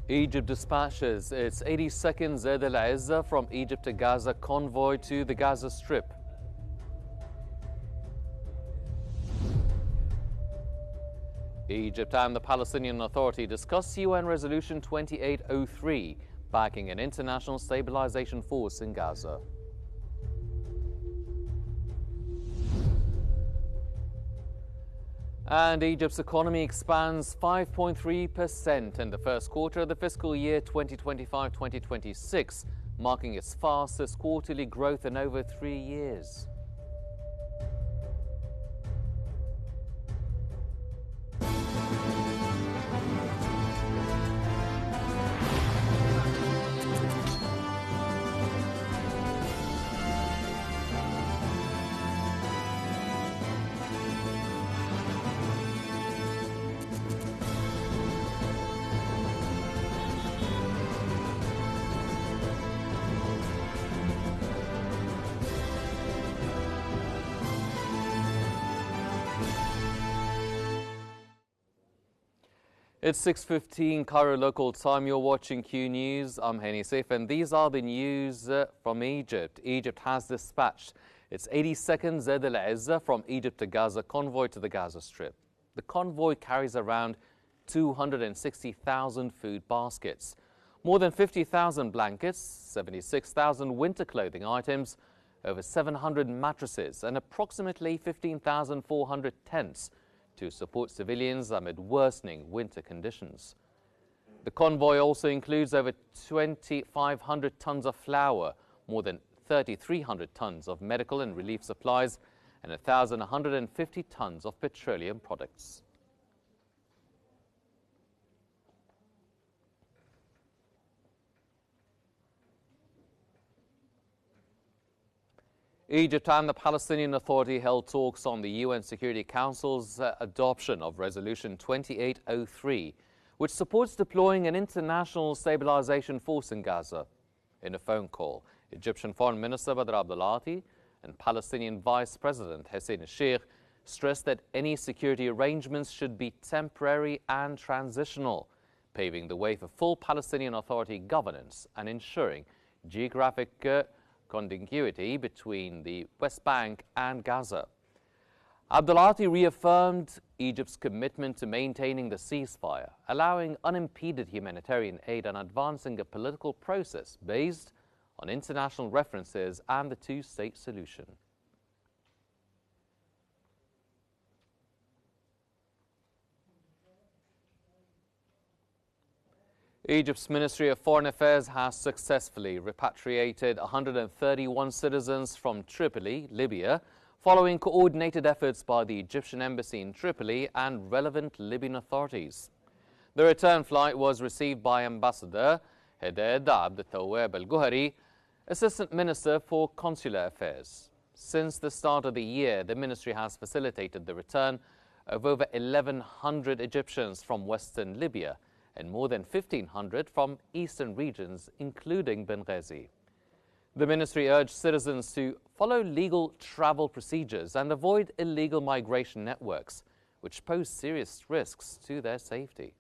Egypt dispatches its 82nd Zaid al-Izza from Egypt to Gaza convoy to the Gaza Strip. Egypt and the Palestinian Authority discuss UN Resolution 2803, backing an international stabilization force in Gaza. And Egypt's economy expands 5.3% in the first quarter of the fiscal year 2025-2026, marking its fastest quarterly growth in over 3 years. It's 6:15 Cairo local time. You're watching Q News. I'm Hani Saif, and these are the news from Egypt. Egypt has dispatched its 82nd Zaid al-Izza from Egypt to Gaza convoy to the Gaza Strip. The convoy carries around 260,000 food baskets, more than 50,000 blankets, 76,000 winter clothing items, over 700 mattresses, and approximately 15,400 tents to support civilians amid worsening winter conditions. The convoy also includes over 2,500 tons of flour, more than 3,300 tons of medical and relief supplies, and 1,150 tons of petroleum products. Egypt and the Palestinian Authority held talks on the UN Security Council's adoption of Resolution 2803, which supports deploying an international stabilization force in Gaza. In a phone call, Egyptian Foreign Minister Badr Abdulati and Palestinian Vice President Hussein al-Sheikh stressed that any security arrangements should be temporary and transitional, paving the way for full Palestinian Authority governance and ensuring geographic contiguity between the West Bank and Gaza. Abdulati reaffirmed Egypt's commitment to maintaining the ceasefire, allowing unimpeded humanitarian aid and advancing a political process based on international references and the two-state solution. Egypt's Ministry of Foreign Affairs has successfully repatriated 131 citizens from Tripoli, Libya, following coordinated efforts by the Egyptian Embassy in Tripoli and relevant Libyan authorities. The return flight was received by Ambassador Heded Abdeltawab Al-Guhari, Assistant Minister for Consular Affairs. Since the start of the year, the ministry has facilitated the return of over 1,100 Egyptians from western Libya and more than 1,500 from eastern regions, including Benghazi. The ministry urged citizens to follow legal travel procedures and avoid illegal migration networks, which pose serious risks to their safety.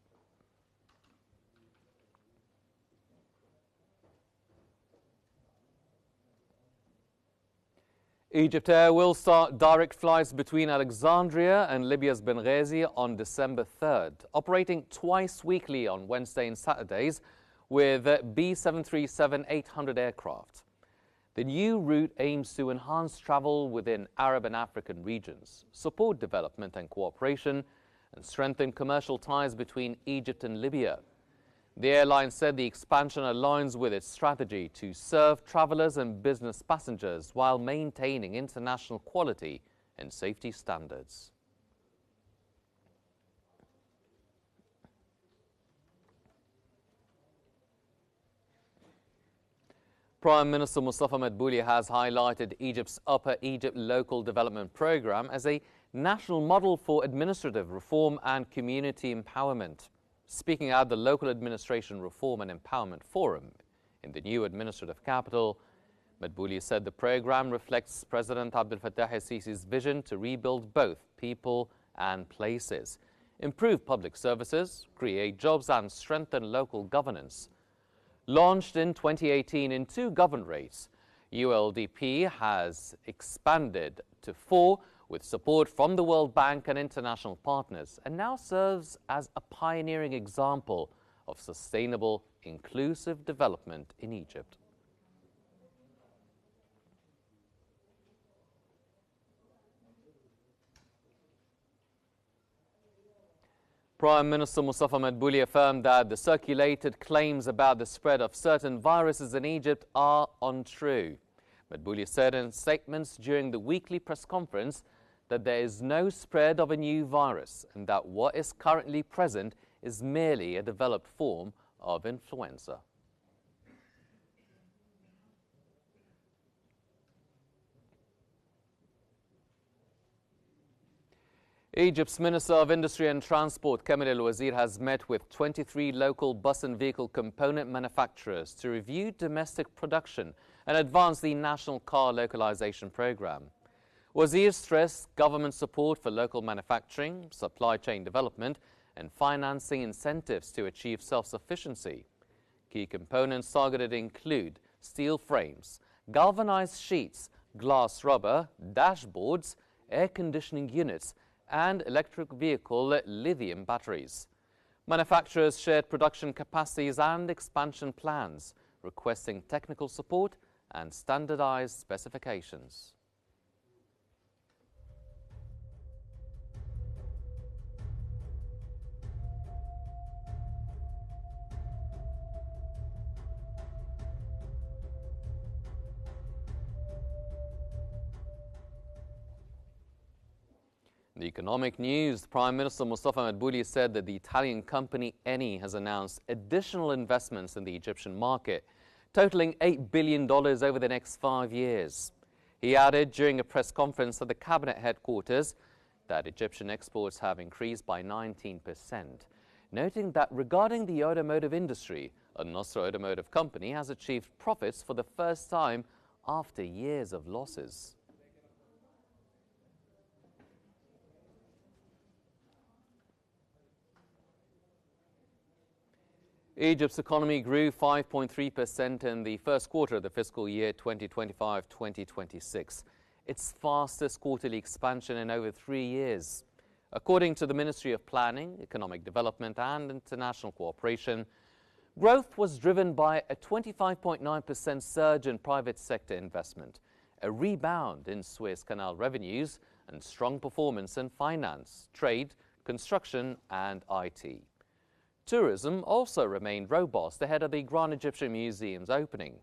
Egypt Air will start direct flights between Alexandria and Libya's Benghazi on December 3rd, operating twice weekly on Wednesday and Saturdays with B737-800 aircraft. The new route aims to enhance travel within Arab and African regions, support development and cooperation, and strengthen commercial ties between Egypt and Libya. The airline said the expansion aligns with its strategy to serve travelers and business passengers while maintaining international quality and safety standards. Prime Minister Mustafa Madbouli has highlighted Egypt's Upper Egypt Local Development Programme as a national model for administrative reform and community empowerment. Speaking at the Local Administration Reform and Empowerment Forum in the new administrative capital, Madbouli said the program reflects President Abdel Fattah el-Sisi's vision to rebuild both people and places, improve public services, create jobs and strengthen local governance. Launched in 2018 in 2 governorates, ULDP has expanded to 4 with support from the World Bank and international partners, and now serves as a pioneering example of sustainable, inclusive development in Egypt. Prime Minister Mustafa Madbouli affirmed that the circulated claims about the spread of certain viruses in Egypt are untrue. Madbouli said in statements during the weekly press conference that there is no spread of a new virus and that what is currently present is merely a developed form of influenza. Egypt's Minister of Industry and Transport, Kamil El-Wazir, has met with 23 local bus and vehicle component manufacturers to review domestic production and advance the National Car Localization Program. Wazir stressed government support for local manufacturing, supply chain development, and financing incentives to achieve self-sufficiency. Key components targeted include steel frames, galvanized sheets, glass rubber, dashboards, air conditioning units, and electric vehicle lithium batteries. Manufacturers shared production capacities and expansion plans, requesting technical support and standardized specifications. The economic news, Prime Minister Mustafa Madbouli said that the Italian company Eni has announced additional investments in the Egyptian market, totaling $8 billion over the next 5 years. He added during a press conference at the cabinet headquarters that Egyptian exports have increased by 19%, noting that regarding the automotive industry, Al-Nasr Automotive Company has achieved profits for the first time after years of losses. Egypt's economy grew 5.3% in the first quarter of the fiscal year 2025-2026, its fastest quarterly expansion in over 3 years. According to the Ministry of Planning, Economic Development and International Cooperation, growth was driven by a 25.9% surge in private sector investment, a rebound in Suez Canal revenues, and strong performance in finance, trade, construction and IT. Tourism also remained robust ahead of the Grand Egyptian Museum's opening.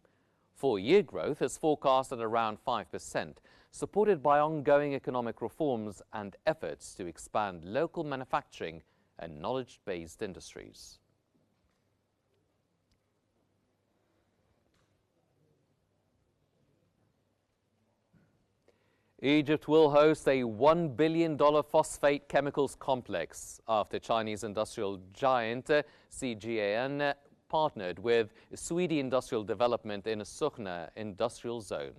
4-year growth is forecast at around 5%, supported by ongoing economic reforms and efforts to expand local manufacturing and knowledge-based industries. Egypt will host a $1 billion phosphate chemicals complex after Chinese industrial giant CGAN partnered with Swedish Industrial Development in a Sukhna industrial zone.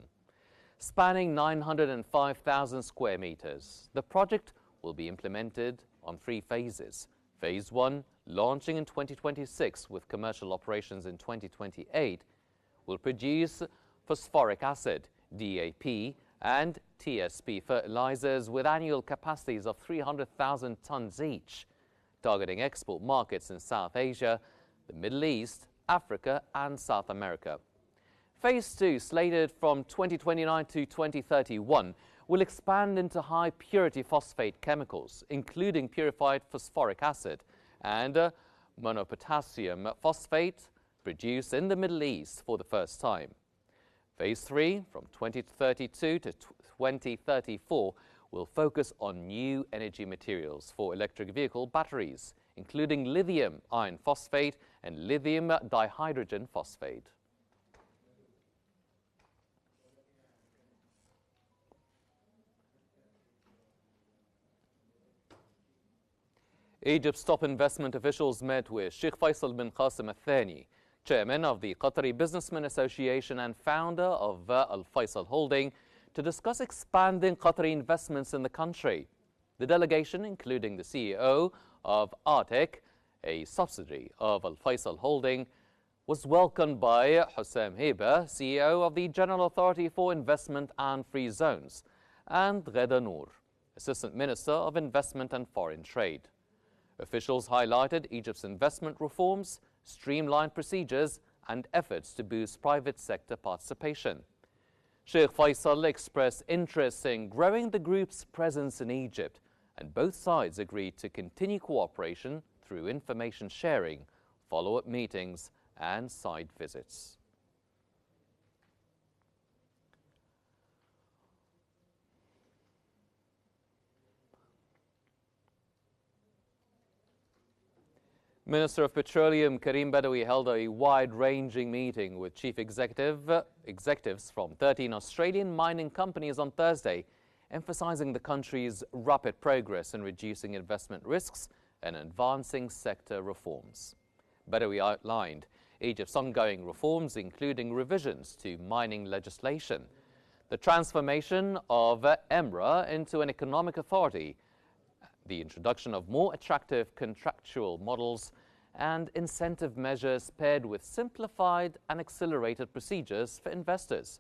Spanning 905,000 square meters, the project will be implemented on 3 phases. Phase 1, launching in 2026 with commercial operations in 2028, will produce phosphoric acid, DAP, and TSP fertilizers with annual capacities of 300,000 tons each, targeting export markets in South Asia, the Middle East, Africa and South America. Phase 2, slated from 2029 to 2031, will expand into high-purity phosphate chemicals, including purified phosphoric acid and monopotassium phosphate, produced in the Middle East for the first time. Phase 3, from 2032 to 2034, will focus on new energy materials for electric vehicle batteries, including lithium iron phosphate and lithium dihydrogen phosphate. Egypt's top investment officials met with Sheikh Faisal bin Qasim Al Thani, chairman of the Qatari Businessmen Association and founder of Al Faisal Holding, to discuss expanding Qatari investments in the country. The delegation, including the CEO of Artec, a subsidiary of Al Faisal Holding, was welcomed by Hussam Heber, CEO of the General Authority for Investment and Free Zones, and Gheda Noor, Assistant Minister of Investment and Foreign Trade. Officials highlighted Egypt's investment reforms, streamlined procedures, and efforts to boost private sector participation. Sheikh Faisal expressed interest in growing the group's presence in Egypt, and both sides agreed to continue cooperation through information sharing, follow-up meetings, and site visits. Minister of Petroleum Karim Badawi held a wide-ranging meeting with chief executives from 13 Australian mining companies on Thursday, emphasizing the country's rapid progress in reducing investment risks and advancing sector reforms. Badawi outlined Egypt's ongoing reforms, including revisions to mining legislation, the transformation of EMRA into an economic authority, the introduction of more attractive contractual models, and incentive measures paired with simplified and accelerated procedures for investors.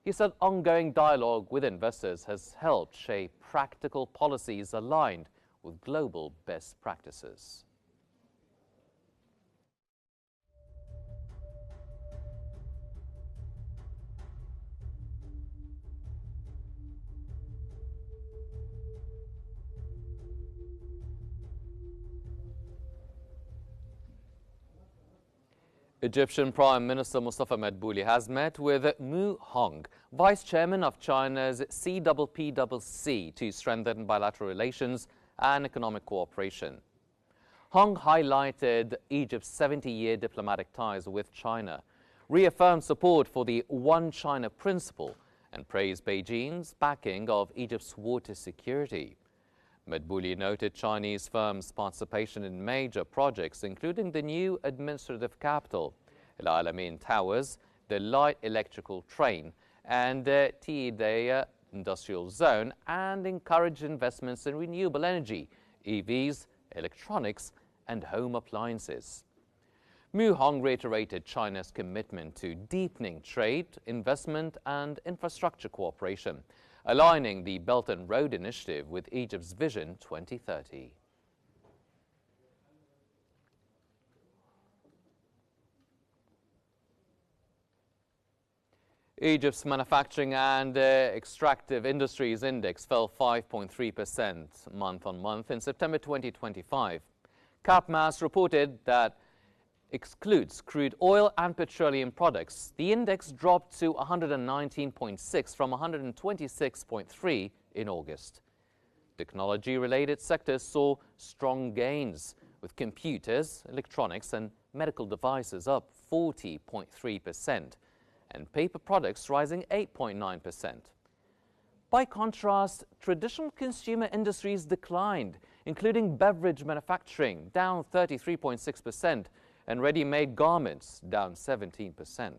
He said ongoing dialogue with investors has helped shape practical policies aligned with global best practices. Egyptian Prime Minister Mustafa Madbouli has met with Mu Hong, Vice Chairman of China's CPPCC, to strengthen bilateral relations and economic cooperation. Hong highlighted Egypt's 70-year diplomatic ties with China, reaffirmed support for the One China principle, and praised Beijing's backing of Egypt's water security. Madbouli noted Chinese firms' participation in major projects, including the new administrative capital, Al Alamein Towers, the light electrical train, and Tidea industrial zone, and encouraged investments in renewable energy, EVs, electronics, and home appliances. Mu Hong reiterated China's commitment to deepening trade, investment, and infrastructure cooperation, aligning the Belt and Road Initiative with Egypt's Vision 2030. Egypt's manufacturing and extractive industries index fell 5.3% month-on-month in September 2025. CAPMAS reported that excludes crude oil and petroleum products. The index dropped to 119.6 from 126.3 in August. Technology-related sectors saw strong gains, with computers, electronics, and medical devices up 40.3%, and paper products rising 8.9%. By contrast, traditional consumer industries declined, including beverage manufacturing, down 33.6%, and ready-made garments, down 17%.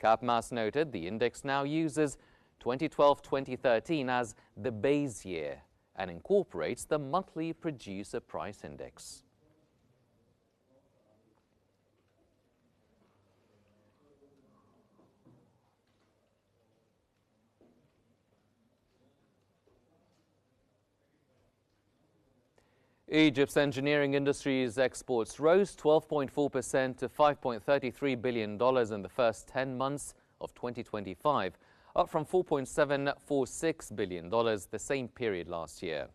CAPMAS noted the index now uses 2012-2013 as the base year and incorporates the monthly producer price index. Egypt's engineering industry's exports rose 12.4% to $5.33 billion in the first 10 months of 2025, up from $4.746 billion the same period last year.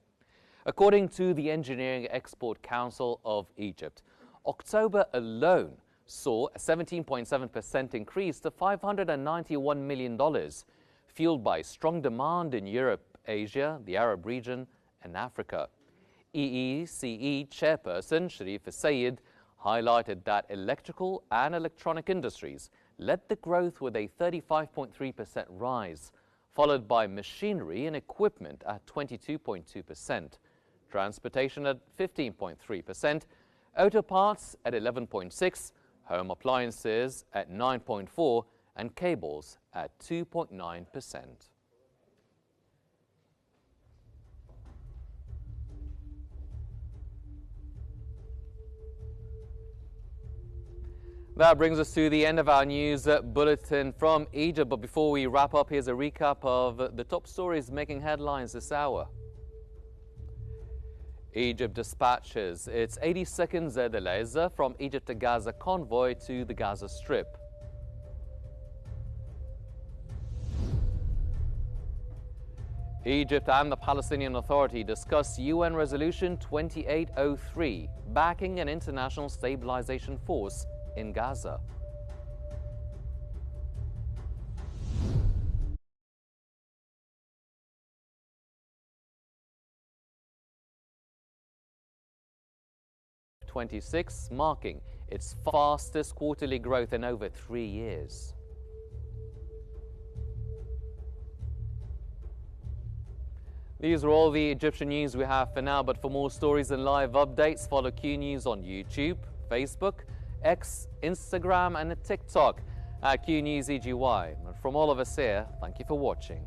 According to the Engineering Export Council of Egypt, October alone saw a 17.7% increase to $591 million, fueled by strong demand in Europe, Asia, the Arab region, and Africa. EECE chairperson Sharif Sayed highlighted that electrical and electronic industries led the growth with a 35.3% rise, followed by machinery and equipment at 22.2%, transportation at 15.3%, auto parts at 11.6%, home appliances at 9.4%, and cables at 2.9%. That brings us to the end of our news bulletin from Egypt. But before we wrap up, here's a recap of the top stories making headlines this hour. Egypt dispatches its 82nd Stabilization from Egypt to Gaza convoy to the Gaza Strip. Egypt and the Palestinian Authority discuss UN Resolution 2803, backing an international stabilization force in Gaza. '26, marking its fastest quarterly growth in over 3 years. These are all the Egyptian news we have for now, but for more stories and live updates, follow Qnews on YouTube, Facebook, X, Instagram and TikTok at Qnews EGY. And from all of us here, thank you for watching.